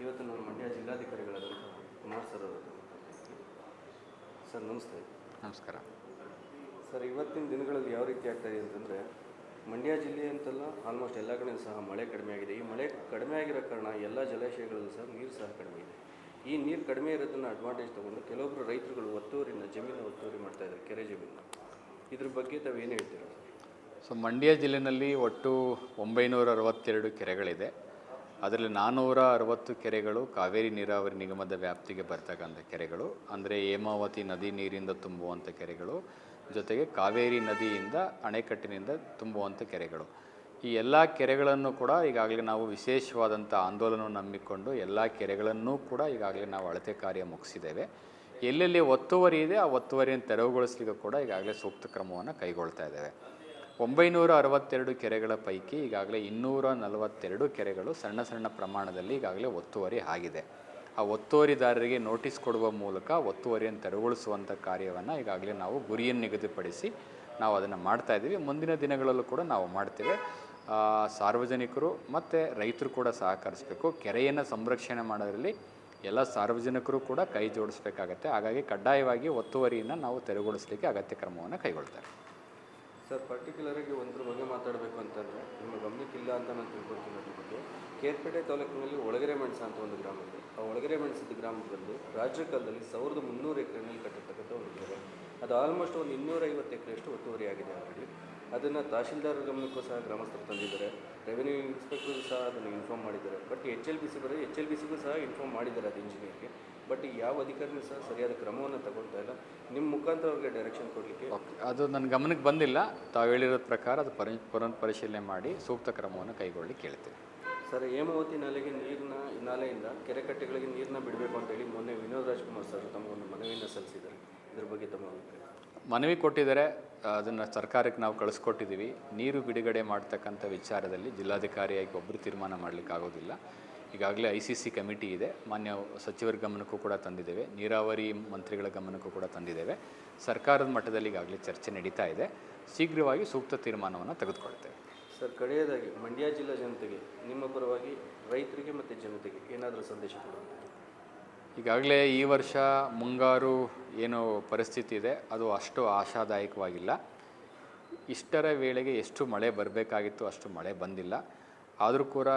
ಇವತ್ತು ನಾನು ಮಂಡ್ಯ ಜಿಲ್ಲಾಧಿಕಾರಿಗಳಾದಂಥ ಕುಮಾರ್ ಸರ್ ಅವರು. ಸರ್ ನಮಸ್ತೆ. ನಮಸ್ಕಾರ ಸರ್, ಇವತ್ತಿನ ದಿನಗಳಲ್ಲಿ ಯಾವ ರೀತಿ ಆಗ್ತಾಯಿದೆ ಅಂತಂದರೆ, ಮಂಡ್ಯ ಜಿಲ್ಲೆ ಅಂತಲ್ಲ, ಆಲ್ಮೋಸ್ಟ್ ಎಲ್ಲ ಕಡೆ ಸಹ ಮಳೆ ಕಡಿಮೆ ಆಗಿದೆ. ಈ ಮಳೆ ಕಡಿಮೆ ಆಗಿರೋ ಕಾರಣ ಎಲ್ಲ ಜಲಾಶಯಗಳಲ್ಲೂ ಸಹ ನೀರು ಸಹ ಕಡಿಮೆ ಇದೆ. ಈ ನೀರು ಕಡಿಮೆ ಇರೋದನ್ನು ಅಡ್ವಾಂಟೇಜ್ ತೊಗೊಂಡು ಕೆಲವೊಬ್ಬರು ರೈತರುಗಳು ಜಮೀನು ಒತ್ತುವರಿ ಮಾಡ್ತಾಯಿದ್ದಾರೆ, ಕೆರೆ ಜಮೀನು. ಇದ್ರ ಬಗ್ಗೆ ತಾವು ಏನು ಹೇಳ್ತೀರಾ? ಸೊ ಮಂಡ್ಯ ಜಿಲ್ಲೆಯಲ್ಲಿ ಒಟ್ಟು 962 ಕೆರೆಗಳಿದೆ. ಅದರಲ್ಲಿ 460 ಕೆರೆಗಳು ಕಾವೇರಿ ನೀರಾವರಿ ನಿಗಮದ ವ್ಯಾಪ್ತಿಗೆ ಬರ್ತಕ್ಕಂಥ ಕೆರೆಗಳು, ಅಂದರೆ ಹೇಮಾವತಿ ನದಿ ನೀರಿಂದ ತುಂಬುವಂಥ ಕೆರೆಗಳು, ಜೊತೆಗೆ ಕಾವೇರಿ ನದಿಯಿಂದ ಅಣೆಕಟ್ಟಿನಿಂದ ತುಂಬುವಂಥ ಕೆರೆಗಳು. ಈ ಎಲ್ಲ ಕೆರೆಗಳನ್ನು ಕೂಡ ಈಗಾಗಲೇ ನಾವು ವಿಶೇಷವಾದಂಥ ಆಂದೋಲನವನ್ನು ಹಮ್ಮಿಕೊಂಡು ಎಲ್ಲ ಕೆರೆಗಳನ್ನೂ ಕೂಡ ಈಗಾಗಲೇ ನಾವು ಅಳತೆ ಕಾರ್ಯ ಮುಗಿಸಿದ್ದೇವೆ. ಎಲ್ಲೆಲ್ಲಿ ಒತ್ತುವರಿ ಇದೆ ಆ ಒತ್ತುವರಿಯನ್ನು ತೆರವುಗೊಳಿಸಲಿಕ್ಕೆ ಕೂಡ ಈಗಾಗಲೇ ಸೂಕ್ತ ಕ್ರಮವನ್ನು ಕೈಗೊಳ್ತಾ ಇದ್ದೇವೆ. 962 ಕೆರೆಗಳ ಪೈಕಿ ಈಗಾಗಲೇ 242 ಕೆರೆಗಳು ಸಣ್ಣ ಸಣ್ಣ ಪ್ರಮಾಣದಲ್ಲಿ ಈಗಾಗಲೇ ಒತ್ತುವರಿ ಆಗಿದೆ. ಆ ಒತ್ತುವರಿದಾರರಿಗೆ ನೋಟಿಸ್ ಕೊಡುವ ಮೂಲಕ ಒತ್ತುವರಿಯನ್ನು ತೆರವುಗೊಳಿಸುವಂಥ ಕಾರ್ಯವನ್ನು ಈಗಾಗಲೇ ನಾವು ಗುರಿಯನ್ನು ನಿಗದಿಪಡಿಸಿ ನಾವು ಅದನ್ನು ಮಾಡ್ತಾಯಿದ್ದೀವಿ. ಮುಂದಿನ ದಿನಗಳಲ್ಲೂ ಕೂಡ ನಾವು ಮಾಡ್ತೇವೆ. ಸಾರ್ವಜನಿಕರು ಮತ್ತು ರೈತರು ಕೂಡ ಸಹಕರಿಸಬೇಕು. ಕೆರೆಯನ್ನು ಸಂರಕ್ಷಣೆ ಮಾಡೋದ್ರಲ್ಲಿ ಎಲ್ಲ ಸಾರ್ವಜನಿಕರು ಕೂಡ ಕೈ ಜೋಡಿಸಬೇಕಾಗತ್ತೆ. ಹಾಗಾಗಿ ಕಡ್ಡಾಯವಾಗಿ ಒತ್ತುವರಿಯನ್ನು ನಾವು ತೆರವುಗೊಳಿಸಲಿಕ್ಕೆ ಅಗತ್ಯ ಕ್ರಮವನ್ನು ಕೈಗೊಳ್ತಾರೆ. ಸರ್, ಪರ್ಟಿಕ್ಯುಲರಾಗಿ ಒಂದ್ರ ಬಗ್ಗೆ ಮಾತಾಡಬೇಕು ಅಂತಂದರೆ, ನಿಮ್ಮ ಗಮನಕ್ಕಿಲ್ಲ ಅಂತ ನಾನು ತಿಳ್ಕೊಳ್ತೀನಿ. ಅದ್ರ ಬಗ್ಗೆ ಕೇರ್ಪೇಟೆ ತಾಲೂಕಿನಲ್ಲಿ ಒಳಗೆರೆ ಮೆಣಸ ಅಂತ ಒಂದು ಗ್ರಾಮ ಇದೆ. ಆ ಒಳಗೆರೆ ಮೆಣಸದ ಗ್ರಾಮಕ್ಕೆ ಬಂದು ರಾಜ್ಯ ಕಾಲದಲ್ಲಿ 1300 ಎಕರೆನಲ್ಲಿ ಕಟ್ಟಿರ್ತಕ್ಕಂಥ ಒಂದು ಕೆರೆ. ಅದು ಆಲ್ಮೋಸ್ಟ್ ಒಂದು 250 ಎಕರೆಯಷ್ಟು ಒತ್ತುವರಿ ಆಗಿದೆ ಆಲ್ರೆಡಿ. ಅದನ್ನು ತಹಶೀಲ್ದಾರ್ ಗಮನಕ್ಕೂ ಸಹ ಗ್ರಾಮಸ್ಥರು ತಂದಿದ್ದಾರೆ. ರೆವೆನ್ಯೂ ಇನ್ಸ್ಪೆಕ್ಟರ್ ಸಹ ಅದನ್ನು ಇನ್ಫಾರ್ಮ್ ಮಾಡಿದ್ದಾರೆ. ಬಟ್ HLBCಗೂ ಸಹ ಇನ್ಫಾರ್ಮ್ ಮಾಡಿದ್ದಾರೆ ಅದು ಇಂಜಿನಿಯರ್ಗೆ. ಬಟ್ ಯಾವ ಅಧಿಕಾರಿನೂ ಸಹ ಸರಿಯಾದ ಕ್ರಮವನ್ನು ತಗೊಳ್ತಾ ಇಲ್ಲ. ನಿಮ್ಮ ಮುಖಾಂತರ ಅವ್ರಿಗೆ ಡೈರೆಕ್ಷನ್ ಕೊಡಲಿಕ್ಕೆ. ಅದು ನನ್ನ ಗಮನಕ್ಕೆ ಬಂದಿಲ್ಲ. ತಾವು ಹೇಳಿರೋ ಪ್ರಕಾರ ಅದು ಪರಿಶೀಲನೆ ಮಾಡಿ ಸೂಕ್ತ ಕ್ರಮವನ್ನು ಕೈಗೊಳ್ಳಲಿಕ್ಕೆ ಹೇಳ್ತೀವಿ. ಸರ್, ಹೇಮಾವತಿ ನಾಲೆಯಿಂದ ಕೆರೆ ಕಟ್ಟೆಗಳಿಗೆ ನೀರನ್ನ ಬಿಡಬೇಕು ಅಂತೇಳಿ ಮೊನ್ನೆ ವಿನೋದ್ ರಾಜ್ಕುಮಾರ್ ಸರ್ ತಮಗೊಂದು ಮನವಿಯನ್ನು ಸಲ್ಲಿಸಿದ್ದಾರೆ. ಇದ್ರ ಬಗ್ಗೆ ತಮ್ಮ ಅಭಿಪ್ರಾಯ? ಮನವಿ ಕೊಟ್ಟಿದ್ದಾರೆ, ಅದನ್ನು ಸರ್ಕಾರಕ್ಕೆ ನಾವು ಕಳಿಸ್ಕೊಟ್ಟಿದ್ದೀವಿ. ನೀರು ಬಿಡುಗಡೆ ಮಾಡ್ತಕ್ಕಂಥ ವಿಚಾರದಲ್ಲಿ ಜಿಲ್ಲಾಧಿಕಾರಿಯಾಗಿ ಒಬ್ಬರು ತೀರ್ಮಾನ ಮಾಡಲಿಕ್ಕಾಗೋದಿಲ್ಲ. ಈಗಾಗಲೇ ICC ಕಮಿಟಿ ಇದೆ, ಮಾನ್ಯ ಸಚಿವರ ಗಮನಕ್ಕೂ ಕೂಡ ತಂದಿದ್ದೇವೆ, ನೀರಾವರಿ ಮಂತ್ರಿಗಳ ಗಮನಕ್ಕೂ ಕೂಡ ತಂದಿದ್ದೇವೆ. ಸರ್ಕಾರದ ಮಟ್ಟದಲ್ಲಿ ಈಗಾಗಲೇ ಚರ್ಚೆ ನಡೀತಾ ಇದೆ. ಶೀಘ್ರವಾಗಿ ಸೂಕ್ತ ತೀರ್ಮಾನವನ್ನು ತೆಗೆದುಕೊಳ್ತೇವೆ. ಸರ್, ಕಡೆಯದಾಗಿ ಮಂಡ್ಯ ಜಿಲ್ಲಾ ಜನತೆಗೆ ನಿಮ್ಮ ಪರವಾಗಿ ರೈತರಿಗೆ ಮತ್ತು ಜನತೆಗೆ ಏನಾದರೂ ಸಂದೇಶ ಕೊಡೋದು? ಈಗಾಗಲೇ ಈ ವರ್ಷ ಮುಂಗಾರು ಏನು ಪರಿಸ್ಥಿತಿ ಇದೆ ಅದು ಅಷ್ಟು ಆಶಾದಾಯಕವಾಗಿಲ್ಲ. ಇಷ್ಟರ ವೇಳೆಗೆ ಎಷ್ಟು ಮಳೆ ಬರಬೇಕಾಗಿತ್ತು ಅಷ್ಟು ಮಳೆ ಬಂದಿಲ್ಲ. ಆದರೂ ಕೂಡ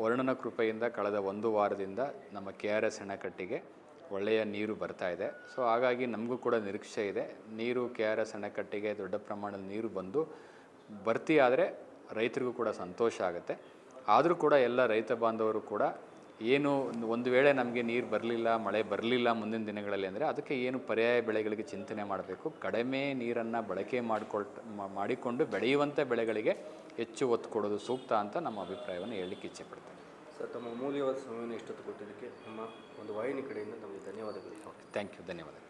ವರುಣನ ಕೃಪೆಯಿಂದ ಕಳೆದ 1 ವಾರದಿಂದ ನಮ್ಮ KRS ಅಣೆಕಟ್ಟಿಗೆ ಒಳ್ಳೆಯ ನೀರು ಬರ್ತಾ ಇದೆ. ಸೊ ಹಾಗಾಗಿ ನಮಗೂ ಕೂಡ ನಿರೀಕ್ಷೆ ಇದೆ. ನೀರು KRS ಅಣೆಕಟ್ಟಿಗೆ ದೊಡ್ಡ ಪ್ರಮಾಣದ ನೀರು ಬಂದು ಭರ್ತಿ ಆದರೆ ರೈತರಿಗೂ ಕೂಡ ಸಂತೋಷ ಆಗುತ್ತೆ. ಆದರೂ ಕೂಡ ಎಲ್ಲ ರೈತ ಬಾಂಧವರು ಕೂಡ ಏನು ಒಂದು ವೇಳೆ ನಮಗೆ ನೀರು ಬರಲಿಲ್ಲ, ಮಳೆ ಬರಲಿಲ್ಲ ಮುಂದಿನ ದಿನಗಳಲ್ಲಿ ಅಂದರೆ ಅದಕ್ಕೆ ಏನು ಪರ್ಯಾಯ ಬೆಳೆಗಳಿಗೆ ಚಿಂತನೆ ಮಾಡಬೇಕು. ಕಡಿಮೆ ನೀರನ್ನು ಬಳಕೆ ಮಾಡಿಕೊಂಡು ಬೆಳೆಯುವಂಥ ಬೆಳೆಗಳಿಗೆ ಹೆಚ್ಚು ಒತ್ತು ಕೊಡೋದು ಸೂಕ್ತ ಅಂತ ನಮ್ಮ ಅಭಿಪ್ರಾಯವನ್ನು ಹೇಳಲಿಕ್ಕೆ ಇಚ್ಛೆಪಡ್ತೇನೆ. ಸರ್, ತಮ್ಮ ಅಮೂಲ್ಯವಾದ ಸಮಯವನ್ನು ಇಷ್ಟೊತ್ತು ಕೊಟ್ಟಿದ್ದಕ್ಕೆ ನಮ್ಮ ಒಂದು ವಾಹಿನಿ ಕಡೆಯಿಂದ ನಮಗೆ ಧನ್ಯವಾದಗಳು. ಓಕೆ, ಥ್ಯಾಂಕ್ ಯು, ಧನ್ಯವಾದಗಳು.